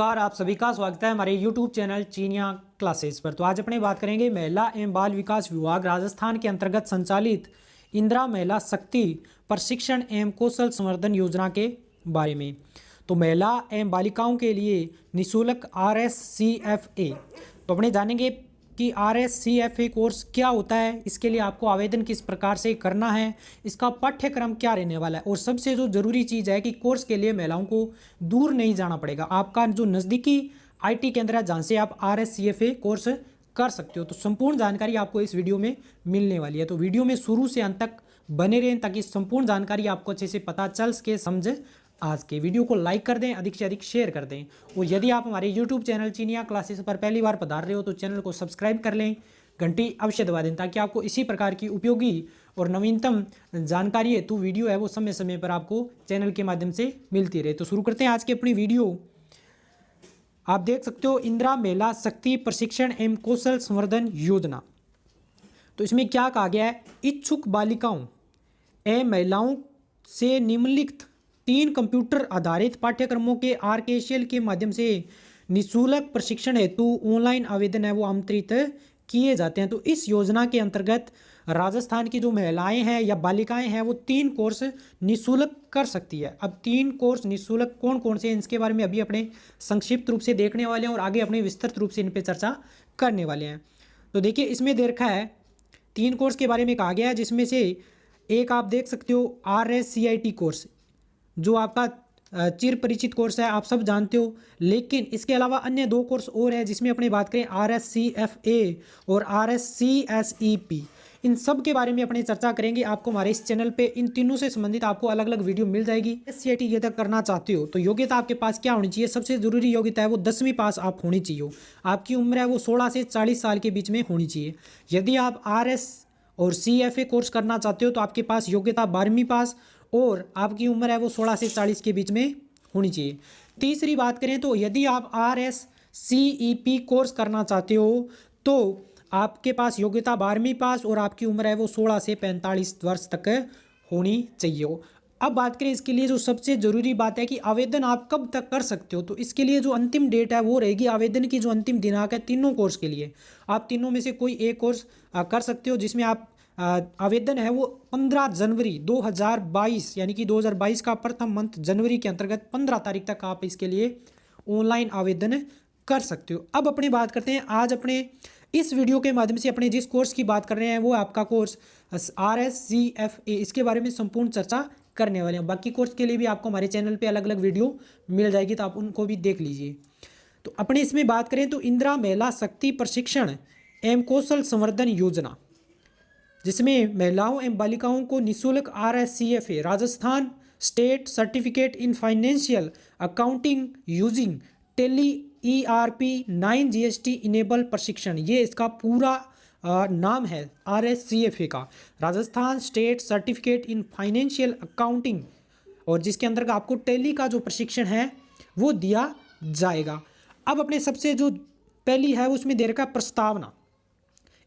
नमस्कार, आप सभी का स्वागत है हमारे YouTube चैनल चीनिया क्लासेस पर। तो आज अपने बात करेंगे महिला एवं बाल विकास विभाग राजस्थान के अंतर्गत संचालित इंदिरा महिला शक्ति प्रशिक्षण एवं कौशल संवर्धन योजना के बारे में। तो महिला एवं बालिकाओं के लिए निःशुल्क RSCFA, तो अपने जानेंगे कि RSCFA कोर्स क्या होता है, इसके लिए आपको आवेदन किस प्रकार से करना है, इसका पाठ्यक्रम क्या रहने वाला है, और सबसे जो ज़रूरी चीज़ है कि कोर्स के लिए महिलाओं को दूर नहीं जाना पड़ेगा। आपका जो नज़दीकी IT केंद्र है जहाँ से आप RSCFA कोर्स कर सकते हो। तो संपूर्ण जानकारी आपको इस वीडियो में मिलने वाली है। तो वीडियो में शुरू से अंत तक बने रहें ताकि संपूर्ण जानकारी आपको अच्छे से पता चल सके, समझ आज के वीडियो को लाइक कर दें, अधिक से अधिक शेयर कर दें। और यदि आप हमारे YouTube चैनल चीनिया क्लासेस पर पहली बार पधार रहे हो तो चैनल को सब्सक्राइब कर लें, घंटी अवश्य दबा दें ताकि आपको इसी प्रकार की उपयोगी और नवीनतम जानकारी हेतु वीडियो है वो समय समय पर आपको चैनल के माध्यम से मिलती रहे। तो शुरू करते हैं आज की अपनी वीडियो। आप देख सकते हो इंदिरा महिला शक्ति प्रशिक्षण एवं कौशल संवर्धन योजना। तो इसमें क्या कहा गया है, इच्छुक बालिकाओं एवं महिलाओं से निम्नलिखित 3 कंप्यूटर आधारित पाठ्यक्रमों के RKCL के माध्यम से निःशुल्क प्रशिक्षण हेतु ऑनलाइन आवेदन है वो आमंत्रित किए जाते हैं। तो इस योजना के अंतर्गत राजस्थान की जो महिलाएं हैं या बालिकाएं हैं वो 3 कोर्स निःशुल्क कर सकती है। अब 3 कोर्स निःशुल्क कौन कौन से हैं इसके बारे में अभी अपने संक्षिप्त रूप से देखने वाले हैं और आगे अपने विस्तृत रूप से इन पर चर्चा करने वाले हैं। तो देखिए इसमें दे रखा है 3 कोर्स के बारे में कहा गया है, जिसमें से एक आप देख सकते हो RSCIT कोर्स, जो आपका चिर परिचित कोर्स है, आप सब जानते हो। लेकिन इसके अलावा अन्य 2 कोर्स और है जिसमें अपने बात करें RSCFA और RSCSEP, इन सब के बारे में अपने चर्चा करेंगे। आपको हमारे इस चैनल पे इन तीनों से संबंधित आपको अलग अलग वीडियो मिल जाएगी। SCIT ये तक करना चाहते हो तो योग्यता आपके पास क्या होनी चाहिए, सबसे जरूरी योग्यता है वो 10वीं पास आप होनी चाहिए। आपकी उम्र है वो 16 से 40 साल के बीच में होनी चाहिए। यदि आप RS और CFA कोर्स करना चाहते हो तो आपके पास योग्यता 12वीं पास और आपकी उम्र है वो 16 से 40 के बीच में होनी चाहिए। तीसरी बात करें तो यदि आप RSCEP कोर्स करना चाहते हो तो आपके पास योग्यता 12वीं पास और आपकी उम्र है वो 16 से 45 वर्ष तक होनी चाहिए। अब बात करें इसके लिए जो सबसे ज़रूरी बात है कि आवेदन आप कब तक कर सकते हो, तो इसके लिए जो अंतिम डेट है वो रहेगी, आवेदन की जो अंतिम दिनांक है तीनों कोर्स के लिए, आप तीनों में से कोई एक कोर्स कर सकते हो, जिसमें आप आवेदन है वो 15 जनवरी 2022 यानी कि 2022 का प्रथम मंथ जनवरी के अंतर्गत 15 तारीख तक आप इसके लिए ऑनलाइन आवेदन कर सकते हो। अब अपनी बात करते हैं आज अपने इस वीडियो के माध्यम से अपने जिस कोर्स की बात कर रहे हैं वो आपका कोर्स RSCFA, इसके बारे में संपूर्ण चर्चा करने वाले हैं। बाकी कोर्स के लिए भी आपको हमारे चैनल पे अलग अलग वीडियो मिल जाएगी, तो आप उनको भी देख लीजिए। तो अपने इसमें बात करें तो इंदिरा महिला शक्ति प्रशिक्षण एवं कौशल संवर्धन योजना, जिसमें महिलाओं एवं बालिकाओं को निःशुल्क RSCFA Rajasthan state certificate in financial accounting using Tally ERP 9 GST enable प्रशिक्षण, ये इसका पूरा नाम है RSCFA का, Rajasthan state certificate in financial accounting, और जिसके अंदर आपको टेली का जो प्रशिक्षण है वो दिया जाएगा। अब अपने सबसे जो पहली है उसमें दे रखा प्रस्तावना।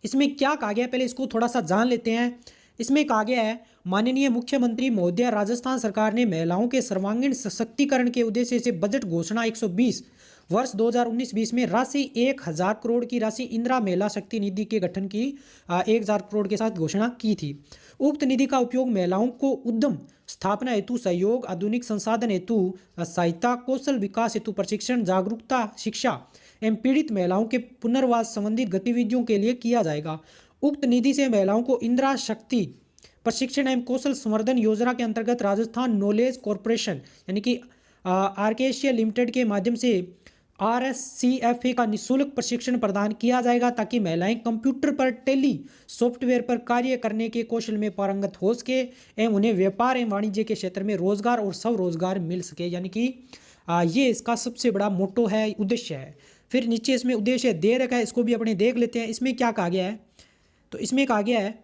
इसमें क्या कहा गया है पहले इसको थोड़ा सा जान लेते हैं। इसमें कहा गया है, माननीय मुख्यमंत्री महोदय राजस्थान सरकार ने महिलाओं के सर्वांगीण सशक्तिकरण के उद्देश्य से बजट घोषणा 120 वर्ष 2019-20 में राशि 1000 करोड़ की राशि इंदिरा महिला शक्ति निधि के गठन की 1000 करोड़ के साथ घोषणा की थी। उक्त निधि का उपयोग महिलाओं को उद्यम स्थापना हेतु सहयोग, आधुनिक संसाधन हेतु सहायता, कौशल विकास हेतु प्रशिक्षण, जागरूकता शिक्षा एवं पीड़ित महिलाओं के पुनर्वास संबंधित गतिविधियों के लिए किया जाएगा। उक्त निधि से महिलाओं को इंदिरा शक्ति प्रशिक्षण एवं कौशल संवर्धन योजना के अंतर्गत राजस्थान नॉलेज कॉरपोरेशन यानी कि RKCL लिमिटेड के माध्यम से RSCFA का निःशुल्क प्रशिक्षण प्रदान किया जाएगा ताकि महिलाएं कंप्यूटर पर टेली सॉफ्टवेयर पर कार्य करने के कौशल में पारंगत हो सके एवं उन्हें व्यापार एवं वाणिज्य के क्षेत्र में रोजगार और स्वरोजगार मिल सके, यानी कि ये इसका सबसे बड़ा मोटो है, उद्देश्य है। फिर नीचे इसमें उद्देश्य दे रखा है, इसको भी अपने देख लेते हैं। इसमें क्या कहा गया है, तो इसमें कहा गया है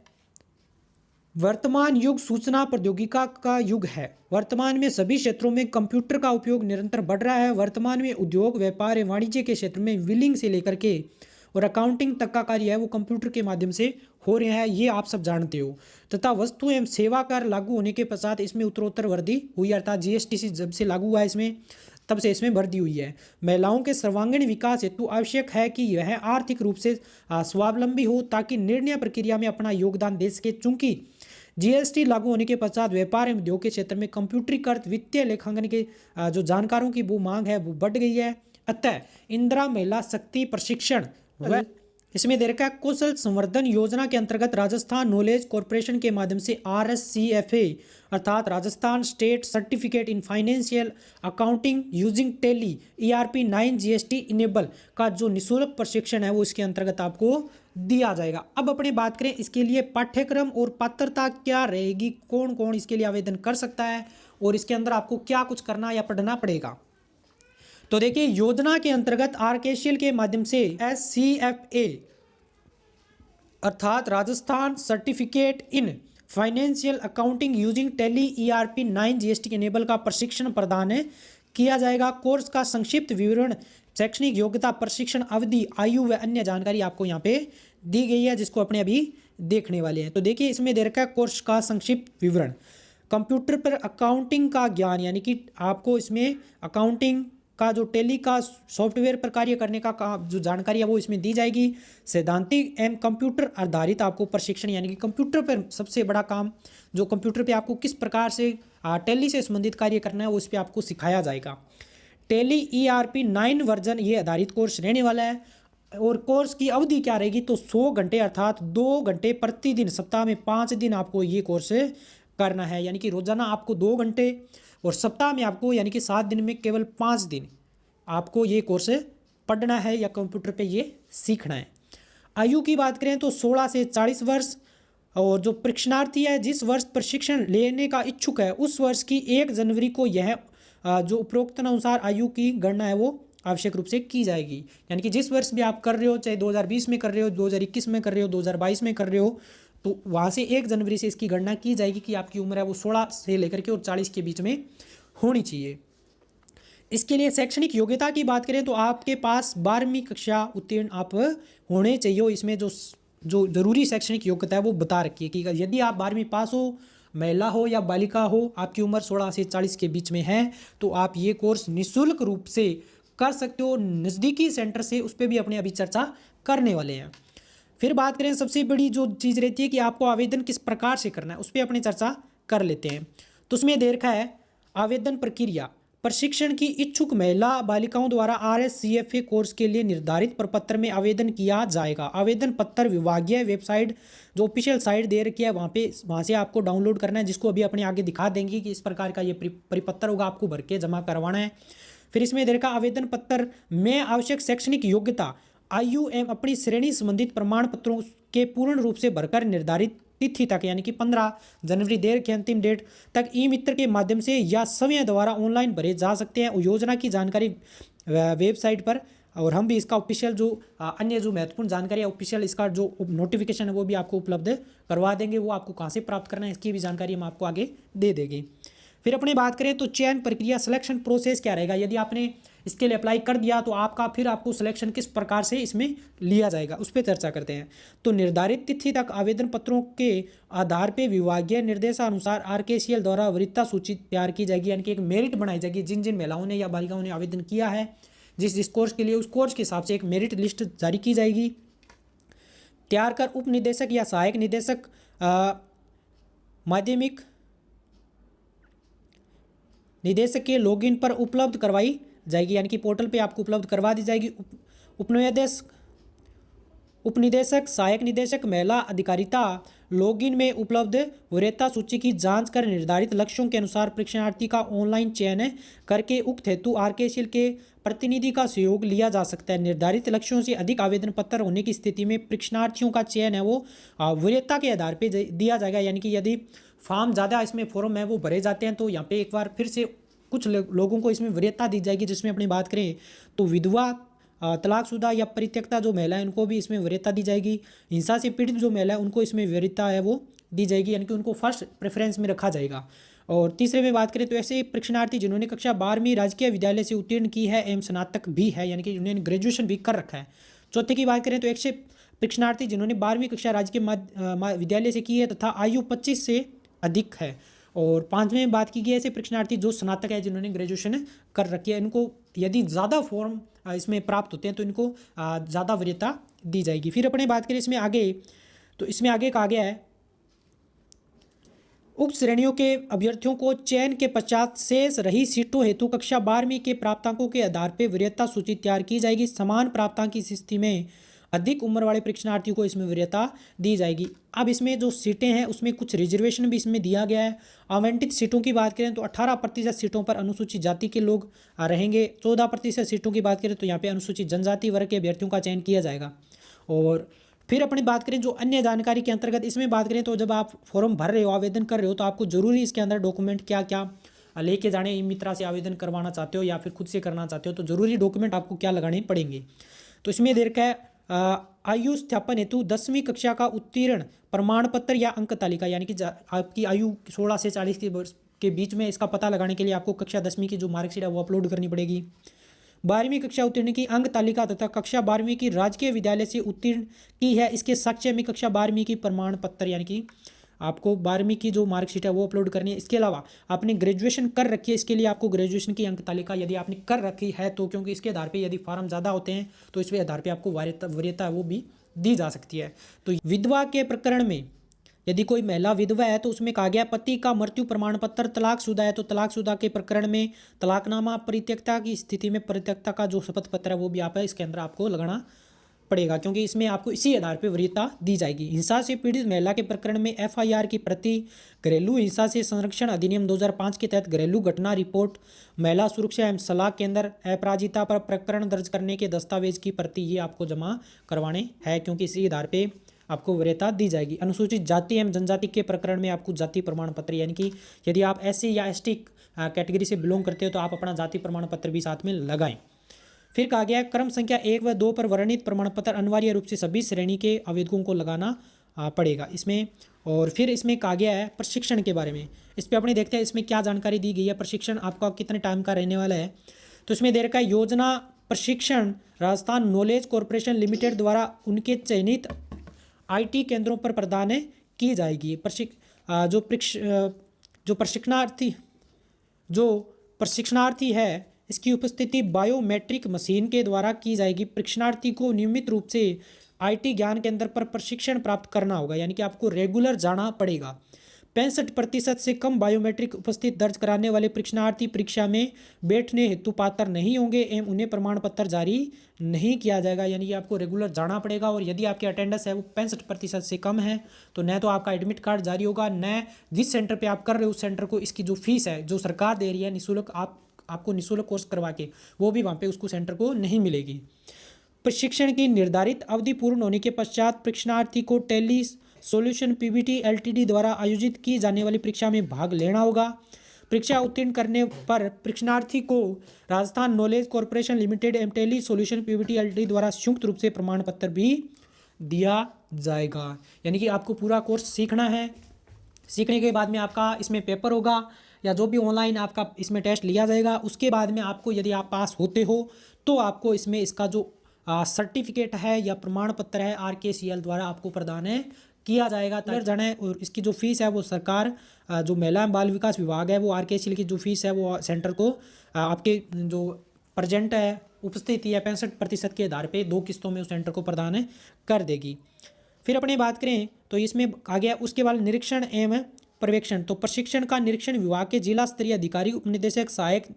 वर्तमान युग सूचना प्रौद्योगिकी का युग है। वर्तमान में सभी क्षेत्रों में कंप्यूटर का उपयोग निरंतर बढ़ रहा है। वर्तमान में उद्योग, व्यापार एवं वाणिज्य के क्षेत्र में बिलिंग से लेकर के और अकाउंटिंग तक का कार्य है वो कंप्यूटर के माध्यम से हो रहा है, ये आप सब जानते हो। तथा वस्तु एवं सेवा कर लागू होने के पश्चात इसमें उत्तरोत्तर वृद्धि हुई, अर्थात GST जब से लागू हुआ है इसमें तब से इसमें वृद्धि हुई है। महिलाओं के सर्वांगीण विकास हेतु आवश्यक है कि वह आर्थिक रूप से स्वावलंबी हो ताकि निर्णय प्रक्रिया में अपना योगदान दे सके। चूंकि जीएसटी लागू होने के पश्चात व्यापार एवं उद्योग के क्षेत्र में कंप्यूटरीकृत वित्तीय लेखांकन के जो जानकारों की वो मांग है वो बढ़ गई है। अतः इंदिरा महिला शक्ति प्रशिक्षण व इसमें दे रखा है कौशल संवर्धन योजना के अंतर्गत राजस्थान नॉलेज कॉरपोरेशन के माध्यम से RSCFA अर्थात Rajasthan state certificate in financial accounting using Tally ERP 9 GST enable का जो निःशुल्क प्रशिक्षण है वो इसके अंतर्गत आपको दिया जाएगा। अब अपने बात करें इसके लिए पाठ्यक्रम और पात्रता क्या रहेगी, कौन कौन इसके लिए आवेदन कर सकता है और इसके अंदर आपको क्या कुछ करना या पढ़ना पड़ेगा। तो देखिए योजना के अंतर्गत RKCL के माध्यम से SCFA अर्थात Rajasthan certificate in financial accounting using Tally ERP 9 GST enable का प्रशिक्षण प्रदान किया जाएगा। कोर्स का संक्षिप्त विवरण, शैक्षणिक योग्यता, प्रशिक्षण अवधि, आयु व अन्य जानकारी आपको यहाँ पे दी गई है जिसको अपने अभी देखने वाले हैं। तो देखिए इसमें दे रखा है कोर्स का संक्षिप्त विवरण, कंप्यूटर पर अकाउंटिंग का ज्ञान यानी कि आपको इसमें अकाउंटिंग का जो टेली का सॉफ्टवेयर पर कार्य करने का जो जानकारी है वो इसमें दी जाएगी। सैद्धांतिक एवं कंप्यूटर आधारित आपको प्रशिक्षण यानी कि कंप्यूटर पर सबसे बड़ा काम जो कंप्यूटर पे आपको किस प्रकार से टेली से संबंधित कार्य करना है उस पर आपको सिखाया जाएगा। टेली ERP 9 वर्जन ये आधारित कोर्स रहने वाला है और कोर्स की अवधि क्या रहेगी तो 100 घंटे अर्थात 2 घंटे प्रतिदिन, सप्ताह में 5 दिन आपको ये कोर्स करना है। यानी कि रोजाना आपको 2 घंटे और सप्ताह में आपको यानी कि 7 दिन में केवल 5 दिन आपको ये कोर्स पढ़ना है या कंप्यूटर पे ये सीखना है। आयु की बात करें तो 16 से 40 वर्ष और जो प्रशिक्षणार्थी है जिस वर्ष प्रशिक्षण लेने का इच्छुक है उस वर्ष की 1 जनवरी को यह जो उपरोक्त अनुसार आयु की गणना है वो आवश्यक रूप से की जाएगी। यानी कि जिस वर्ष भी आप कर रहे हो, चाहे 2020 में कर रहे हो, 2021 में कर रहे हो, 2022 में कर रहे हो, तो वहाँ से 1 जनवरी से इसकी गणना की जाएगी कि आपकी उम्र है वो 16 से लेकर के और 40 के बीच में होनी चाहिए। इसके लिए शैक्षणिक योग्यता की बात करें तो आपके पास 12वीं कक्षा उत्तीर्ण आप होने चाहिए। इसमें जो जरूरी शैक्षणिक योग्यता है वो बता रखी है कि यदि आप 12वीं पास हो, महिला हो या बालिका हो, आपकी उम्र 16 से 40 के बीच में है तो आप ये कोर्स निःशुल्क रूप से कर सकते हो। नज़दीकी सेंटर से उस पर भी अपने अभी चर्चा करने वाले हैं। फिर बात करें सबसे बड़ी जो चीज़ रहती है कि आपको आवेदन किस प्रकार से करना है उस पर अपनी चर्चा कर लेते हैं। तो उसमें दे रखा है आवेदन प्रक्रिया, प्रशिक्षण की इच्छुक महिला बालिकाओं द्वारा RSCFA कोर्स के लिए निर्धारित प्रपत्र में आवेदन किया जाएगा। आवेदन पत्र विभागीय वेबसाइट जो ऑफिशियल साइट दे रखी है वहाँ से आपको डाउनलोड करना है, जिसको अभी अपने आगे दिखा देंगे कि इस प्रकार का ये परिपत्र होगा, आपको भर के जमा करवाना है। फिर इसमें दे रखा आवेदन पत्र में आवश्यक शैक्षणिक योग्यता, आयु एवं अपनी श्रेणी संबंधित प्रमाण पत्रों के पूर्ण रूप से भरकर निर्धारित तिथि तक यानी कि 15 जनवरी देर की अंतिम डेट तक ई-मित्र के माध्यम से या स्वयं द्वारा ऑनलाइन भरे जा सकते हैं। योजना की जानकारी वेबसाइट पर, और हम भी इसका ऑफिशियल जो अन्य जो महत्वपूर्ण जानकारी है ऑफिशियल इसका जो नोटिफिकेशन है वो भी आपको उपलब्ध करवा देंगे। वो आपको कहाँ से प्राप्त करना है इसकी भी जानकारी हम आपको आगे दे देंगे। फिर अपनी बात करें तो चयन प्रक्रिया, सिलेक्शन प्रोसेस क्या रहेगा। यदि आपने इसके लिए अप्लाई कर दिया तो आपको सिलेक्शन किस प्रकार से इसमें लिया जाएगा उस पर चर्चा करते हैं। तो निर्धारित तिथि तक आवेदन पत्रों के आधार पर विभागीय निर्देशानुसार RKCL द्वारा वरीयता सूची तैयार की जाएगी। यानी कि एक मेरिट बनाई जाएगी जिन जिन महिलाओं ने या बालिकाओं ने आवेदन किया है जिस कोर्स के लिए, उस कोर्स के हिसाब से एक मेरिट लिस्ट जारी की जाएगी। तैयार कर उप निदेशक या सहायक निदेशक माध्यमिक निदेशक के लॉगिन पर उपलब्ध करवाई जाएगी। यानी कि पोर्टल पे आपको उपलब्ध करवा दी जाएगी। उपनिदेशक, सहायक निदेशक, महिला अधिकारिता लॉगिन में उपलब्ध वरीयता सूची की जांच कर निर्धारित लक्ष्यों के अनुसार प्रशिक्षणार्थी का ऑनलाइन चयन करके उक्त हेतु RKCL के प्रतिनिधि का सहयोग लिया जा सकता है। निर्धारित लक्ष्यों से अधिक आवेदन पत्र होने की स्थिति में प्रशिक्षणार्थियों का चयन है वो वरीयता के आधार पर दिया जाएगा। यानी कि यदि फॉर्म ज़्यादा इसमें फॉर्म है वो भरे जाते हैं तो यहाँ पे एक बार फिर से कुछ लोगों को इसमें वरीयता दी जाएगी। जिसमें अपनी बात करें तो विधवा, तलाकशुदा या परित्यक्ता जो महिला है उनको भी इसमें वरीयता दी जाएगी। हिंसा से पीड़ित जो महिला है उनको इसमें वरीयता है वो दी जाएगी, यानी कि उनको फर्स्ट प्रेफरेंस में रखा जाएगा। और तीसरे में बात करें तो ऐसे प्रशिक्षणार्थी जिन्होंने कक्षा 12वीं राजकीय विद्यालय से उत्तीर्ण की है एवं स्नातक भी है, यानी कि जिन्होंने ग्रेजुएशन भी कर रखा है। चौथे की बात करें तो ऐसे प्रशिक्षणार्थी जिन्होंने 12वीं कक्षा राजकीय विद्यालय से की है तथा आयु 25 से अधिक है। और पाँचवें में बात की गई ऐसे परीक्षार्थी जो स्नातक है, जिन्होंने ग्रेजुएशन कर रखी है, इनको यदि ज़्यादा फॉर्म इसमें प्राप्त होते हैं तो इनको ज़्यादा वरीयता दी जाएगी। फिर अपने बात करें इसमें आगे, तो इसमें आगे कहा गया है उप श्रेणियों के अभ्यर्थियों को चयन के पश्चात शेष रही सीटों हेतु कक्षा 12वीं के प्राप्तांकों के आधार पर वरीयता सूची तैयार की जाएगी। समान प्राप्तांक की स्थिति में अधिक उम्र वाले परीक्षार्थियों को इसमें वरीयता दी जाएगी। अब इसमें जो सीटें हैं उसमें कुछ रिजर्वेशन भी इसमें दिया गया है। आवंटित सीटों की बात करें तो 18% सीटों पर अनुसूचित जाति के लोग रहेंगे। 14% सीटों की बात करें तो यहाँ पे अनुसूचित जनजाति वर्ग के अभ्यर्थियों का चयन किया जाएगा। और फिर अपनी बात करें जो अन्य जानकारी के अंतर्गत इसमें बात करें तो जब आप फॉर्म भर रहे हो, आवेदन कर रहे हो, तो आपको जरूरी इसके अंदर डॉक्यूमेंट क्या क्या लेके जाने, ई मित्रा से आवेदन करवाना चाहते हो या फिर खुद से करना चाहते हो तो जरूरी डॉक्यूमेंट आपको क्या लगाने पड़ेंगे। तो इसमें दे रखा है आयु सत्यापन हेतु 10वीं कक्षा का उत्तीर्ण प्रमाण पत्र या अंक तालिका, यानी कि आपकी आयु 16 से 40 के वर्ष के बीच में, इसका पता लगाने के लिए आपको कक्षा 10वीं की जो मार्कशीट है वो अपलोड करनी पड़ेगी। 12वीं कक्षा उत्तीर्ण की अंक तालिका तथा कक्षा 12वीं की राजकीय विद्यालय से उत्तीर्ण की है, इसके साक्ष्य में कक्षा 12वीं की प्रमाण पत्र, यानी कि आपको 12वीं की जो मार्कशीट है वो अपलोड करनी है। इसके अलावा आपने ग्रेजुएशन कर रखी है, इसके लिए आपको ग्रेजुएशन की अंक तालिका यदि आपने कर रखी है तो, क्योंकि इसके आधार पे यदि फॉर्म ज़्यादा होते हैं तो इसके आधार पे आपको वरीयता वो भी दी जा सकती है। तो विधवा के प्रकरण में यदि कोई महिला विधवा है तो उसमें कहा गया पति का मृत्यु प्रमाण पत्र, तलाकशुदा है तो तलाकशुदा के प्रकरण में तलाकनामा, परित्यक्ता की स्थिति में परित्यक्ता का जो शपथ पत्र है वो भी आप इसके अंदर आपको लगाना पड़ेगा, क्योंकि इसमें आपको इसी आधार पर वरीयता दी जाएगी। हिंसा से पीड़ित महिला के प्रकरण में FIR की प्रति, घरेलू हिंसा से संरक्षण अधिनियम 2005 के तहत घरेलू घटना रिपोर्ट, महिला सुरक्षा एवं सलाह केंद्र, अपराजिता पर प्रकरण दर्ज करने के दस्तावेज की प्रति, ये आपको जमा करवाने हैं, क्योंकि इसी आधार पर आपको वरीयता दी जाएगी। अनुसूचित जाति एवं जनजाति के प्रकरण में आपको जाति प्रमाण पत्र, यानी कि यदि आप SC या ST कैटेगरी से बिलोंग करते हो तो आप अपना जाति प्रमाण पत्र भी साथ में लगाएं। फिर कहा गया क्रम संख्या 1 व 2 पर वर्णित प्रमाण पत्र अनिवार्य रूप से सभी श्रेणी के आवेदकों को लगाना पड़ेगा इसमें। और फिर इसमें कहा गया है प्रशिक्षण के बारे में, इस पर अपने देखते हैं इसमें क्या जानकारी दी गई है। प्रशिक्षण आपका कितने टाइम का रहने वाला है, तो इसमें दे रखा है योजना प्रशिक्षण राजस्थान नॉलेज कॉरपोरेशन लिमिटेड द्वारा उनके चयनित IT केंद्रों पर प्रदान की जाएगी। जो प्रशिक्षणार्थी है इसकी उपस्थिति बायोमेट्रिक मशीन के द्वारा की जाएगी। प्रशिक्षणार्थी को नियमित रूप से IT ज्ञान केंद्र पर प्रशिक्षण प्राप्त करना होगा, यानी कि आपको रेगुलर जाना पड़ेगा। 65% से कम बायोमेट्रिक उपस्थिति दर्ज कराने वाले प्रशिक्षणार्थी परीक्षा में बैठने हेतु पात्र नहीं होंगे एवं उन्हें प्रमाण पत्र जारी नहीं किया जाएगा, यानी कि आपको रेगुलर जाना पड़ेगा। और यदि आपकी अटेंडेंस है वो 65% से कम है तो न तो आपका एडमिट कार्ड जारी होगा, न जिस सेंटर पर आप कर रहे हो उस सेंटर को इसकी जो फीस है जो सरकार दे रही है निःशुल्क, आपको निःशुल्क कोर्स करवा के वो भी वहाँ पे उसको सेंटर को नहीं मिलेगी। प्रशिक्षण की निर्धारित अवधि पूर्ण होने के पश्चात प्रशिक्षणार्थी को टेली सॉल्यूशन PVT LTD द्वारा आयोजित की जाने वाली परीक्षा में भाग लेना होगा। परीक्षा उत्तीर्ण करने पर प्रशिक्षणार्थी को राजस्थान नॉलेज कॉरपोरेशन लिमिटेड एवं टेली सॉल्यूशन PVT LTD द्वारा संयुक्त रूप से प्रमाण पत्र भी दिया जाएगा, यानी कि आपको पूरा कोर्स सीखना है। सीखने के बाद में आपका इसमें पेपर होगा या जो भी ऑनलाइन आपका इसमें टेस्ट लिया जाएगा, उसके बाद में आपको यदि आप पास होते हो तो आपको इसमें इसका जो सर्टिफिकेट है या प्रमाण पत्र है RKCL द्वारा आपको प्रदान किया जाएगा तक जाना है। और इसकी जो फीस है वो सरकार जो महिला एवं बाल विकास विभाग है वो RKCL की जो फीस है वो सेंटर को आपके जो प्रेजेंट है उपस्थिति है 65% के आधार पे 2 किस्तों में उस सेंटर को प्रदान कर देगी। फिर अपने बात करें तो इसमें आ गया उसके बाद निरीक्षण एवं पर्यवेक्षण। तो प्रशिक्षण का निरीक्षण विभाग के जिला स्तरीय अधिकारी, उपनिदेशक, सहायक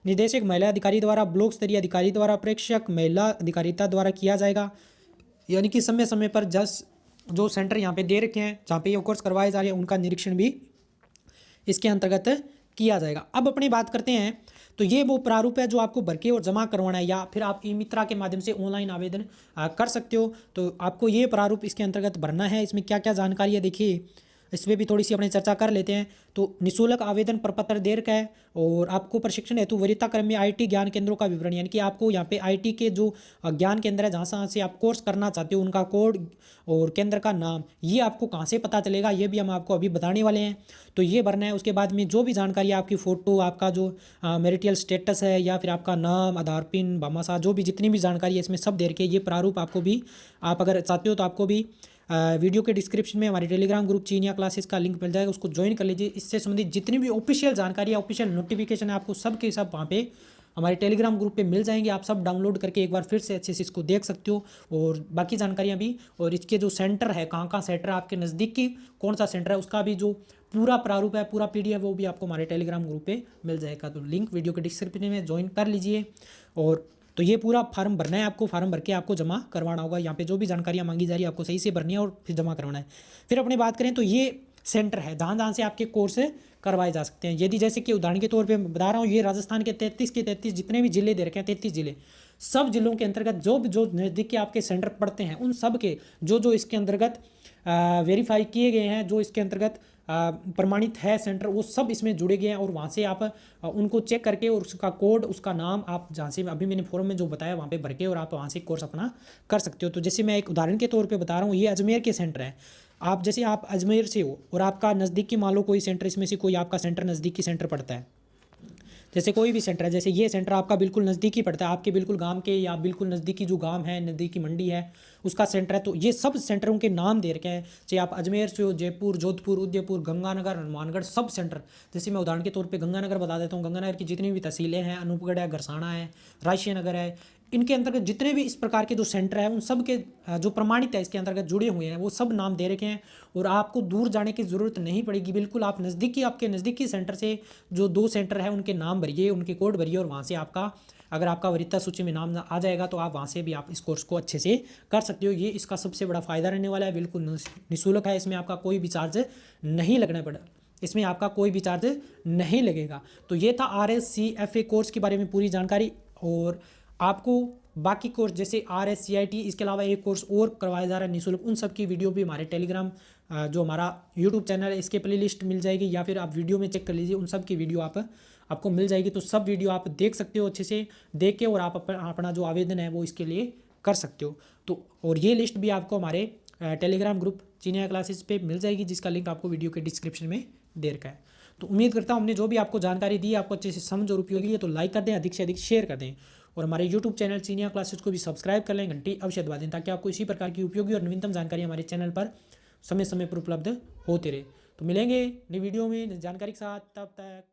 निदेशक महिला अधिकारी द्वारा, ब्लॉक स्तरीय अधिकारी द्वारा, प्रेक्षक महिला अधिकारिता द्वारा किया जाएगा, यानी कि समय समय पर जो सेंटर यहाँ पे दे रखे हैं जहाँ पे ये कोर्स करवाए जा रहे हैं उनका निरीक्षण भी इसके अंतर्गत किया जाएगा। अब अपनी बात करते हैं तो ये वो प्रारूप है जो आपको भर के और जमा करवाना है, या फिर आप ई मित्रा के माध्यम से ऑनलाइन आवेदन कर सकते हो। तो आपको ये प्रारूप इसके अंतर्गत भरना है। इसमें क्या क्या जानकारी है देखिए, इस पर भी थोड़ी सी अपने चर्चा कर लेते हैं। तो निःशुल्क आवेदन प्रपत्र दे रखा है, और आपको प्रशिक्षण हेतु वरीयता क्रम में आईटी ज्ञान केंद्रों का विवरण, यानी कि आपको यहाँ पे आईटी के जो ज्ञान केंद्र है जहाँ से आप कोर्स करना चाहते हो उनका कोड और केंद्र का नाम, ये आपको कहाँ से पता चलेगा ये भी हम आपको अभी बताने वाले हैं। तो ये भरना है। उसके बाद में जो भी जानकारी है, आपकी फ़ोटो, आपका जो मैरिटल स्टेटस है, या फिर आपका नाम, आधार पिन, भामाशाह, जो भी जितनी भी जानकारी है इसमें सब दे रखे। ये प्रारूप आपको भी, आप अगर चाहते हो तो आपको भी वीडियो के डिस्क्रिप्शन में हमारे टेलीग्राम ग्रुप चीनिया क्लासेस का लिंक मिल जाएगा, उसको ज्वाइन कर लीजिए। इससे संबंधित जितनी भी ऑफिशियल जानकारी है, ऑफिशियल नोटिफिकेशन है, आपको सब के सब वहाँ पे हमारे टेलीग्राम ग्रुप पे मिल जाएंगे। आप सब डाउनलोड करके एक बार फिर से अच्छे से इसको देख सकते हो, और बाकी जानकारियाँ भी, और इसके जो सेंटर है, कहाँ कहाँ सेंटर है, आपके नज़दीक की कौन सा सेंटर है, उसका भी जो पूरा प्रारूप है, पूरा पीडीएफ, वो भी आपको हमारे टेलीग्राम ग्रुप पे मिल जाएगा। तो लिंक वीडियो के डिस्क्रिप्शन में ज्वाइन कर लीजिए। और तो ये पूरा फार्म भरना है आपको, फार्म भर के आपको जमा करवाना होगा। यहाँ पे जो भी जानकारियाँ मांगी जा रही है आपको सही से भरनी है और फिर जमा करवाना है। फिर अपनी बात करें तो ये सेंटर है जहाँ जहाँ से आपके कोर्स करवाए जा सकते हैं। यदि जैसे कि उदाहरण के तौर पे बता रहा हूँ, ये राजस्थान के 33 जितने भी जिले दे रखे हैं, 33 जिले, सब जिलों के अंतर्गत जो नज़दीक के आपके सेंटर पड़ते हैं, उन सब के जो इसके अंतर्गत वेरीफाई किए गए हैं, जो इसके अंतर्गत प्रमाणित है सेंटर, वो सब इसमें जुड़े गए हैं। और वहाँ से आप उनको चेक करके और उसका कोड, उसका नाम, आप जहाँ से अभी मैंने फॉर्म में जो बताया वहाँ पे भर के और आप वहाँ से कोर्स अपना कर सकते हो। तो जैसे मैं एक उदाहरण के तौर पे बता रहा हूँ, ये अजमेर के सेंटर है। आप जैसे आप अजमेर से हो और आपका नज़दीक की मान लो कोई सेंटर, इसमें से कोई आपका सेंटर नज़दीकी सेंटर पड़ता है, जैसे कोई भी सेंटर है, जैसे ये सेंटर आपका बिल्कुल नज़दीकी पड़ता है, आपके बिल्कुल गांव के या बिल्कुल नज़दीकी जो गांव है, नज़दीकी मंडी है, उसका सेंटर है। तो ये सब सेंटरों के नाम दे रखे हैं, चाहे आप अजमेर से हो, जयपुर, जोधपुर, उदयपुर, गंगानगर, हनुमानगढ़, सब सेंटर। जैसे मैं उदाहरण के तौर पे गंगानगर बता देता हूँ। गंगानगर की जितनी भी तहसीलें हैं, अनूपगढ़ है, गरसाना है, रायसिया नगर है, इनके अंतर्गत जितने भी इस प्रकार के जो सेंटर है, उन सब के जो प्रमाणित है इसके अंतर्गत जुड़े हुए हैं, वो सब नाम दे रखे हैं। और आपको दूर जाने की ज़रूरत नहीं पड़ेगी, बिल्कुल आप नज़दीकी, आपके नज़दीकी सेंटर से जो 2 सेंटर है उनके नाम भरिए, उनके कोड भरिए, और वहाँ से आपका, अगर आपका वरीयता सूची में नाम आ जाएगा तो आप वहाँ से भी आप इस कोर्स को अच्छे से कर सकते हो। ये इसका सबसे बड़ा फ़ायदा रहने वाला है, बिल्कुल निःशुल्क है, इसमें आपका कोई भी चार्ज नहीं लगना पड़ा, इसमें आपका कोई भी चार्ज नहीं लगेगा। तो ये था RSCFA कोर्स के बारे में पूरी जानकारी। और आपको बाकी कोर्स जैसे RSCIT, इसके अलावा एक कोर्स और करवाया जा रहा है निःशुल्क, उन सब की वीडियो भी हमारे टेलीग्राम जो हमारा यूट्यूब चैनल है इसके प्लेलिस्ट मिल जाएगी, या फिर आप वीडियो में चेक कर लीजिए, उन सब की वीडियो आपको मिल जाएगी। तो सब वीडियो आप देख सकते हो अच्छे से देख के, और आप अपना जो आवेदन है वो इसके लिए कर सकते हो। तो और ये लिस्ट भी आपको हमारे टेलीग्राम ग्रुप चीनिया क्लासेस पे मिल जाएगी, जिसका लिंक आपको वीडियो के डिस्क्रिप्शन में दे रखा है। तो उम्मीद करता हूँ हमने जो भी आपको जानकारी दी आपको अच्छे से समझ और उपयोगी है। तो लाइक कर दें, अधिक से अधिक शेयर कर दें, और हमारे यूट्यूब चैनल चीनिया क्लासेस को भी सब्सक्राइब कर लें, घंटी अवश्य दबा दें, ताकि आपको इसी प्रकार की उपयोगी और नवीनतम जानकारी हमारे चैनल पर समय समय पर उपलब्ध होते रहे। तो मिलेंगे नई वीडियो में जानकारी के साथ, तब तक।